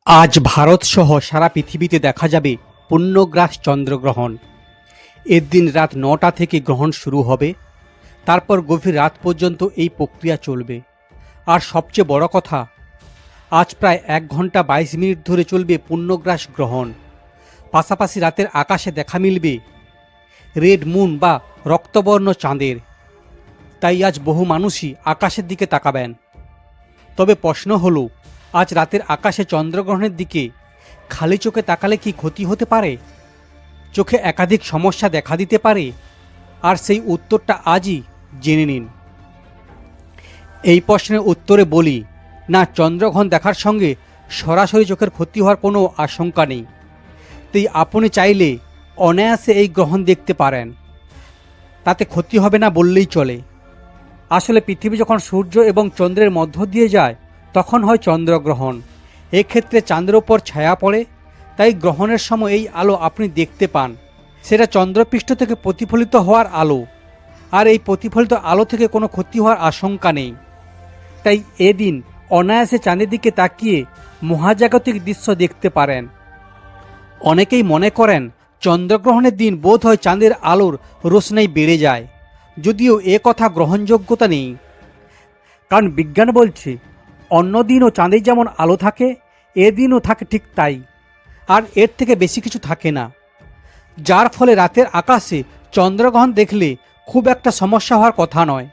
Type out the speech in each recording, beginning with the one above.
আজ ভারতসহ সারা পৃথিবীতে দেখা যাবে পূর্ণগ্রাস চন্দ্রগ্রহণ। এর দিন রাত ৯টা থেকে গ্রহণ শুরু হবে, তারপর গভীর রাত পর্যন্ত এই প্রক্রিয়া চলবে। আর সবচেয়ে বড় কথা, আজ প্রায় ১ ঘন্টা ২২ মিনিট ধরে চলবে পূর্ণগ্রাস গ্রহণ। পাশাপাশি রাতের আকাশে দেখা মিলবে রেড মুন বা রক্তবর্ণ চাঁদের। তাই আজ বহু মানুষই আকাশের দিকে তাকাবেন। তবে প্রশ্ন হলো, আজ রাতের আকাশে চন্দ্রগ্রহণের দিকে খালি চোখে তাকালে কি ক্ষতি হতে পারে? চোখে একাধিক সমস্যা দেখা দিতে পারে? আর সেই উত্তরটা আজই জেনে নিন। এই প্রশ্নের উত্তরে বলি, না, চন্দ্রগ্রহণ দেখার সঙ্গে সরাসরি চোখের ক্ষতি হওয়ার কোনো আশঙ্কা নেই। তাই আপনি চাইলে অনায়াসে এই গ্রহণ দেখতে পারেন, তাতে ক্ষতি হবে না বললেই চলে। আসলে পৃথিবী যখন সূর্য এবং চন্দ্রের মধ্য দিয়ে যায় তখন হয় চন্দ্রগ্রহণ। এক্ষেত্রে চাঁদের ওপর ছায়া পড়ে, তাই গ্রহণের সময় এই আলো আপনি দেখতে পান। সেটা চন্দ্রপৃষ্ঠ থেকে প্রতিফলিত হওয়ার আলো, আর এই প্রতিফলিত আলো থেকে কোনো ক্ষতি হওয়ার আশঙ্কা নেই। তাই এদিন অনায়াসে চাঁদের দিকে তাকিয়ে মহাজাগতিক দৃশ্য দেখতে পারেন। অনেকেই মনে করেন চন্দ্রগ্রহণের দিন বোধ হয় চাঁদের আলোর রোশনাই বেড়ে যায়, যদিও এ কথা গ্রহণযোগ্যতা নেই। কারণ বিজ্ঞান বলছে অন্য দিনও চাঁদে যেমন আলো থাকে, এদিনও থাকে ঠিক তাই, আর এর থেকে বেশি কিছু থাকে না। যার ফলে রাতের আকাশে চন্দ্রগ্রহণ দেখলে খুব একটা সমস্যা হওয়ার কথা নয়।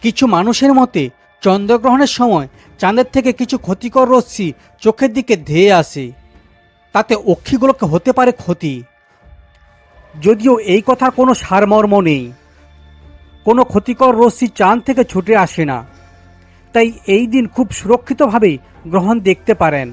কিছু মানুষের মতে চন্দ্রগ্রহণের সময় চাঁদের থেকে কিছু ক্ষতিকর রশ্মি চোখের দিকে ধেয়ে আসে, তাতে অক্ষিগুলোকে হতে পারে ক্ষতি। যদিও এই কথার কোনো সারমর্ম নেই, কোনো ক্ষতিকর রশ্মি চাঁদ থেকে ছুটে আসে না। তাই এই দিন খুব সুরক্ষিতভাবে গ্রহণ দেখতে পারেন।